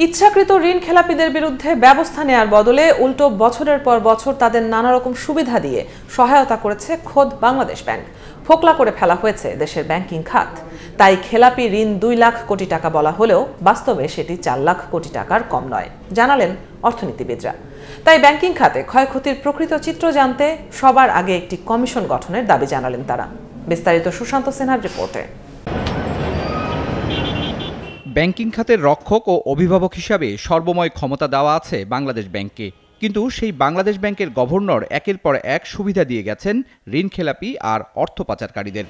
ইচ্ছাকৃত ঋণ খেলাপিদের বিরুদ্ধে ব্যবস্থা নেয়ার বদলে উল্টো বছরের পর বছর তাদের নানা রকম সুবিধা দিয়ে সহায়তা করেছে খোদ বাংলাদেশ ব্যাংক। ফোকলা করে ফেলা হয়েছে দেশের ব্যাংকিং খাত। তাই খেলাপি ঋণ 2 লাখ কোটি টাকা বলা হলেও বাস্তবে সেটি 4 লাখ কোটি টাকার কম নয়, জানালেন অর্থনীতিবিদরা। তাই ব্যাংকিং খাতে ক্ষয়ক্ষতির প্রকৃত চিত্র জানতে সবার আগে একটি কমিশন গঠনের দাবি জানালেন তারা। বিস্তারিত সুশান্ত সিনহার রিপোর্টে। ব্যাংকিং খাতের রক্ষক ও অভিভাবক হিসাবে সর্বময় ক্ষমতা দেওয়া আছে বাংলাদেশ ব্যাংককে, কিন্তু সেই বাংলাদেশ ব্যাংকের গভর্নর একের পর এক সুবিধা দিয়ে গেছেন ঋণ খেলাপি আর অর্থ পাচারকারীদের।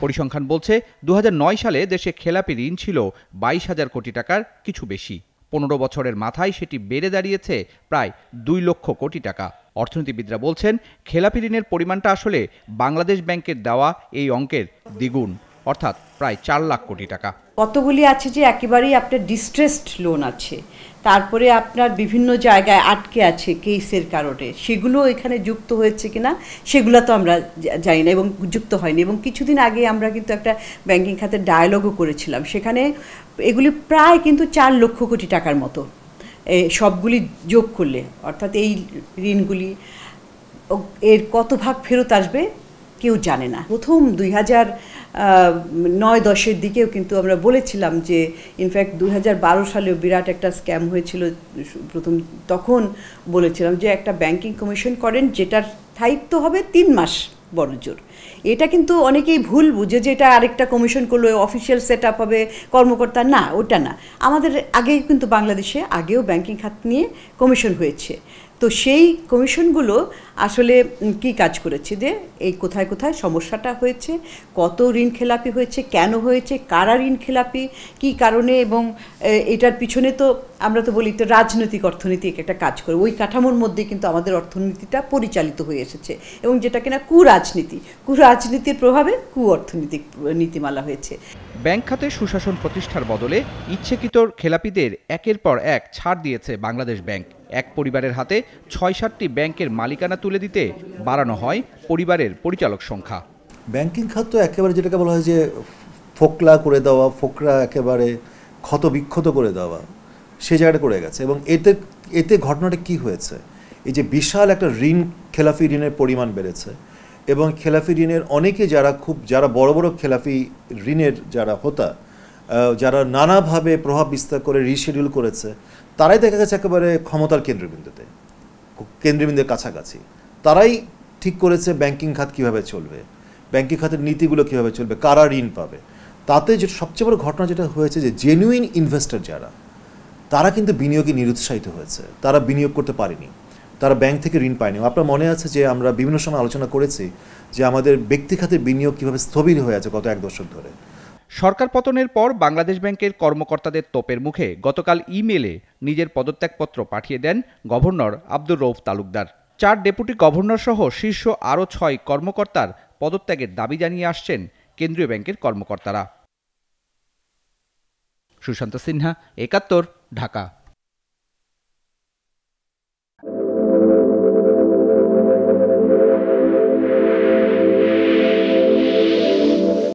পরিসংখ্যান বলছে 2009 সালে দেশে খেলাপি ঋণ ছিল 22,000 কোটি টাকার কিছু বেশি। 15 বছরের মাথায় সেটি বেড়ে দাঁড়িয়েছে প্রায় 2 লক্ষ কোটি টাকা। অর্থনীতিবিদরা বলছেন খেলাপি ঋণের পরিমাণটা আসলে বাংলাদেশ ব্যাংকের দেওয়া এই অঙ্কের দ্বিগুণ, অর্থাৎ প্রায় 4 লাখ কোটি টাকা। কতগুলি আছে যে একেবারেই আপনার ডিস্ট্রেসড লোন আছে, তারপরে আপনার বিভিন্ন জায়গায় আটকে আছে কেসের কারণে, সেগুলো এখানে যুক্ত হয়েছে কিনা সেগুলো তো আমরা জানি না এবং যুক্ত হয়নি। এবং কিছুদিন আগে আমরা কিন্তু একটা ব্যাংকিং খাতের ডায়ালগও করেছিলাম, সেখানে এগুলি প্রায় কিন্তু 4 লক্ষ কোটি টাকার মতো সবগুলি যোগ করলে, অর্থাৎ এই ঋণগুলি এর কত ভাগ ফেরত আসবে কেউ জানে না। প্রথম 2009-10-এর দিকেও কিন্তু আমরা বলেছিলাম যে ইনফ্যাক্ট 2012 সালেও বিরাট একটা স্ক্যাম হয়েছিল প্রথম, তখন বলেছিলাম যে একটা ব্যাংকিং কমিশন করেন যেটার স্থায়িত্ব হবে 3 মাস বড়জোর। এটা কিন্তু অনেকেই ভুল বুঝে যে এটা আরেকটা কমিশন করলো, অফিসিয়াল সেট আপ হবে, কর্মকর্তা, না, ওটা না। আমাদের আগেই কিন্তু বাংলাদেশে আগেও ব্যাংকিং খাত নিয়ে কমিশন হয়েছে। তো সেই কমিশনগুলো আসলে কি কাজ করেছে, যে এই কোথায় কোথায় সমস্যাটা হয়েছে, কত ঋণ খেলাপি হয়েছে, কেন হয়েছে, কারা ঋণ খেলাপি, কী কারণে, এবং এটার পিছনে তো আমরা তো বলি তো রাজনৈতিক অর্থনীতি একটা কাজ করে, ওই কাঠামোর মধ্যে কিন্তু আমাদের অর্থনীতিটা পরিচালিত হয়ে এসেছে, এবং যেটা কিনা কুরাজনীতির প্রভাবে অর্থনৈতিক নীতিমালা হয়েছে। ব্যাংক খাতে সুশাসন প্রতিষ্ঠার বদলে ইচ্ছাকৃত খেলাপিদের একের পর এক ছাড় দিয়েছে বাংলাদেশ ব্যাংক। এক পরিবারের হাতে 6-7টি ব্যাংকের মালিকানা তুলে দিতে বাড়ানো হয় পরিবারের পরিচালক সংখ্যা। ব্যাংকিং খাত তো একেবারে যেটাকে বলা হয় যে ফোকলা করে দেওয়া, ফোকরা একেবারে ক্ষত বিক্ষত করে দেওয়া, সে জায়গাটা করে গেছে। এবং এতে ঘটনাটা কি হয়েছে, এই যে বিশাল একটা খেলাফি ঋণের পরিমাণ বেড়েছে, এবং খেলাফি ঋণের অনেকে যারা বড় বড় খেলাফি ঋণের যারা হোতা, যারা নানাভাবে প্রভাব বিস্তার করে রিশিডিউল করেছে, তারাই দেখা গেছে একেবারে ক্ষমতার কেন্দ্রবিন্দুর কাছাকাছি। তারাই ঠিক করেছে ব্যাংকিং খাত কীভাবে চলবে, ব্যাংকিং খাতের নীতিগুলো কীভাবে চলবে, কারা ঋণ পাবে। তাতে যে সবচেয়ে বড় ঘটনা যেটা হয়েছে যে জেনুইন ইনভেস্টর যারা, তারা কিন্তু বিনিয়োগে নিরুৎসাহিত হয়েছে, তারা বিনিয়োগ করতে পারেনি, তারা ব্যাংক থেকে ঋণ পায়নি। আপনার মনে আছে যে আমরা বিভিন্ন সময় আলোচনা করেছি যে আমাদের ব্যক্তি খাতের বিনিয়োগ কীভাবে স্থবির হয়ে আছে গত 1 দশক ধরে। সরকার পতনের পর বাংলাদেশ ব্যাংকের কর্মকর্তাদের তোপের মুখে গতকাল ইমেলে নিজের পদত্যাগপত্র পাঠিয়ে দেন governor Abdur Rouf Talukder. 4 deputy governor সহ শীর্ষ আরও 6 কর্মকর্তার পদত্যাগের দাবি জানিয়ে আসছেন কেন্দ্রীয় ব্যাংকের কর্মকর্তারা। সুশান্ত সিনহা, 71, ঢাকা।